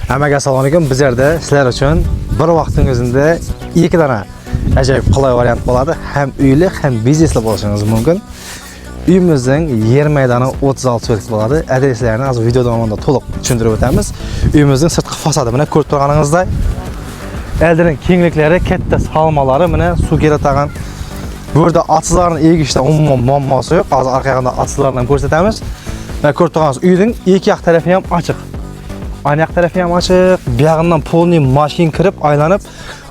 Hammaga assalomu alaykum. Biz yerda sizlar uchun bir vaqtning o'zida ikki dona ajoyib qulay variant bo'ladi. Ham uyli, ham biznesli bo'lishingiz mumkin. Uyimizning yer maydoni 36 so'tlik bo'ladi. Adreslarini hozir video davomida to'liq tushuntirib o'tamiz. Uyimizning sirtqi fasadi bilan ko'rib turganingizday eldining kengliklari, katta salmalari mana suv keladigan. Bu yerda atsizlarning egishda umuman muammosi yo'q. Hozir orqaga atsizlarni ham ko'rsatamiz. Va ko'rib turgansiz uyning ikki yoq tarafi ham ochiq. Ayaq tarafı ham ochiq. Bu yog'idan polni mashin kirib, aylanib,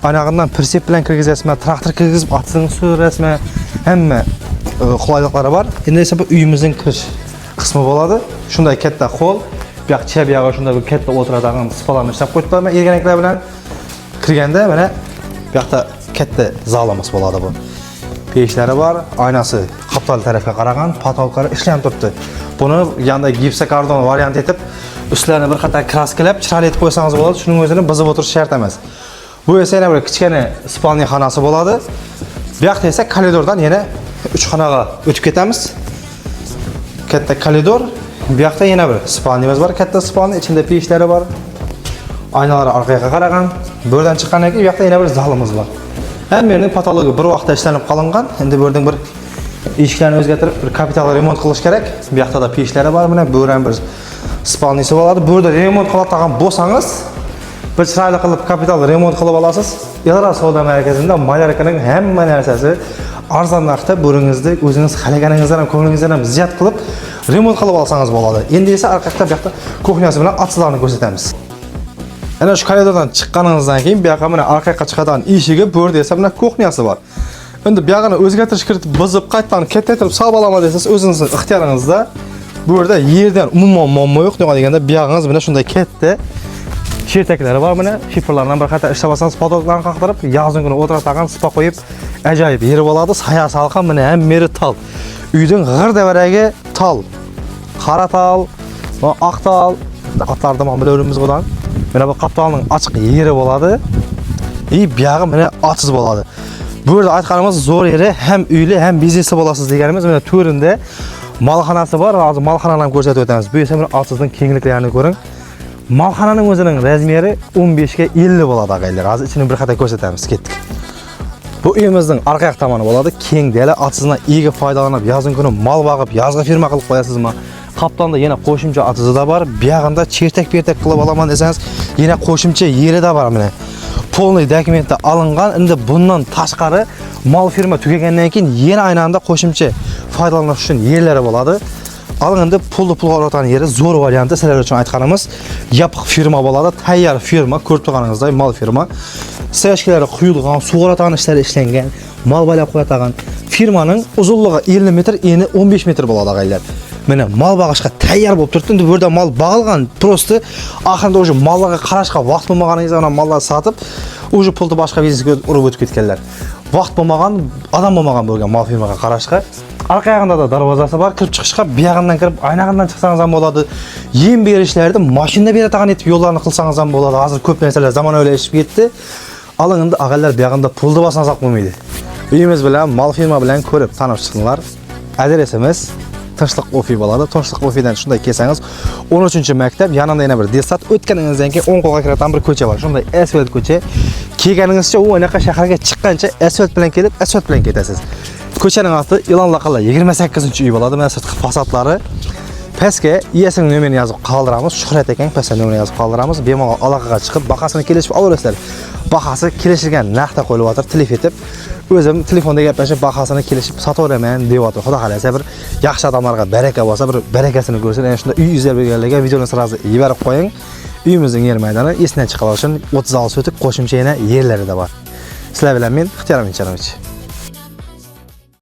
anag'idan prinsip bilan kirgizasizmi, traktor kirgizib, atsini surasizmi, hamma qulayliklari bor. Endi esa bu uyimizning kirish qismi bo'ladi. Shunday katta hol, bu yoq chap yog'i shunday bir katta o'tiradigan spalarni ishlab qo'yibman. Erganaklar bilan kirganda mana bu yoqda katta zalimiz bo'ladi bu. Peshlari bor, oynasi qaptal tarafga qaragan, patolqari ishlanib turibdi. Buni yanda gipsokardon variant etib üstlerine bir qator kraskalab, chiroyli etib qo'ysangiz bo'ladi. Shuning o'zini buzib o'tirish shart emas. Bu esa yana bir kichkina spalniya xonasi bo'ladi. Bu yoqda esa koridordan yana 3 xonaga o'tib ketamiz. Katta koridor. Bu yoqda yana bir spalniyamiz bor. Katta spalniya, ichida peshlari bor. Oynalari orqaga qaragan. Bu yerdan chiqqandan keyin bu yoqda yana bir zalimiz bor. Hammaning patologi bir vaqtda ishlanib qolingan. Endi bu yerdan bir eshiklarni o'zgartirib, bir kapital remont qilish kerak. Bu yoqda da peshlari bor. Mana bu ham bir spalniyasi bo'ladi. Bu yerda remont qiladigan bo'lsangiz, bir chiroyli qilib kapital remont qilib olasiz. Yalra savdo markazida malarkaning hamma narsasi arzon narxda bo'ringizni o'zingiz xalaganingizdan ham ko'nglingizdan ham ziyod qilib remont qilib olsangiz bo'ladi. Endi esa orqada bu yoqda kuxnyasi bilan atsizlarni ko'rsatamiz. Ana shu koridordan chiqqaningizdan keyin bu yoqqa mana orqaga chiqadigan eshigi, bu yerda esa mana kuxnyasi bor. Endi bu yoqni o'zgartirish kiritib, buzib, qaytadan kattatirib salbalama desangiz o'zingizning ixtiyoringizda. Bu yerda yerdan umuman muammo yo'q. Nima deganda bu yog'ingiz mana shunday katta chertaklari bor. Mana shifrlardan bir qator ishlab olsangiz, podollarni qaqtirib, yozning kuni o'tiradigan spa qo'yib, ajoyib yeri bo'ladi. Saya salqin mana ham meri tal. Uyning g'irdavaragi tal. Qora tal va oq tal. Qatlarda ham bilamiz budan. Mana bu qaptalning ochiq yeri bo'ladi. Bu yog'i mana ochiq bo'ladi. Bu yerda aytganimiz zo'r yeri, ham uyli, ham biznesli bo'lasiz deganimiz. Mana to'rinda malxonasi bor. Hozir malxonani ham ko'rsatib o'tamiz. Bu esa altizning kengliklarini ko'ring. Malxonaning o'zining razmeri 15 ga 50 bo'ladi agaylar. Hozir ichini bir qator ko'rsatamiz. Ketdik. Bu uyimizning orqa yoq tomoni bo'ladi. Keng dala atsizdan ega foydalanib, yozning kuni mol boqib, yozga firma qilib qo'yasizmi? Qaptonda yana qo'shimcha atsizda bor. Bu yog'inda chertak-pertak qilib olaman desangiz, yana qo'shimcha yerida bor mana. Polniy dokumentda olingan. Endi bundan tashqari mol firma tugagandan keyin yana ayni anda qo'shimcha foydalanish uchun yerlari bo'ladi. Alganda pulni pul oladigan yeri zo'r varianti sizlar uchun aytganimiz yopiq firma bo'ladi, tayyor firma, ko'rib turganingizdek mol firma. Sayashkalari quyilgan, sug'oratan ishlari ishlangan, mol balab qo'yadigan firmaning uzunligi 50 metr, eni 15 metr bo'ladi agaylar. Mana mol bag'ishga tayyor bo'lib turibdi. Endi bu yerda mol bag'ilgan, prosta oxirida o'sha mollarga qarashga vaqt bo'lmaganingizda mollarni sotib, o'sha pulni boshqa biznesga urib o'tib ketganlar. Vaqt bo'lmagan, odam bo'lmagan bo'lgan mol firmaga qarashga. Arqa yog'ida da darvozasi bor, kirib chiqishga bu yog'indan kirib, aynag'idan chiqsangiz ham bo'ladi. Yem berishlarda mashinada beradigan etib yo'llarni qilsangiz ham bo'ladi. Hozir ko'p narsalar zamonaviylashib ketdi. Alın endi ag'allar bu yog'inda pulni bossangiz bo'lmaydi. Uyimiz bilan, mol firma bilan ko'rib tanib chiqinglar. Adresimiz Tinchlik Ofi bo'ladi. Tinchlik Ofidan shunday kelsangiz 13-maktab, yanında yana bir desat, o'tganingizdan keyin 10 qo'lga kiradigan bir ko'cha bor. Shunday asfalt ko'cha. Kelganingizcha u anaqa shaharga chiqqancha asfalt bilan kelib, asfalt bilan ketasiz. Ko'chaning oti Ilon Laqala 28-uy bo'ladi. Mana sirtqi fasadlari. Pastga egasining nomerini yozib qoldiramiz. Shuhrat ekan, pastga nomerini yozib qoldiramiz. Bemalol aloqaga chiqib, bahosini kelishib olasizlar. Bahasi kelishilgan narxda qo'yilyapti, telefon etib, o'zim telefonda gaplashib, bahosini kelishib sotaveraman deyapti. Xudo xolasa bir yaxshi odamlarga baraka bo'lsa, bir barakasini ko'rsin. Ana shunda uy izlab berganlarga videoni sirasi yuborib qo'ying. Uyimizning yer maydoni esdan chiqarish uchun 36 so'tik qo'shimcha yana yerlarida bor. Sizlar bilan men Ixtiyorim Inchanovich.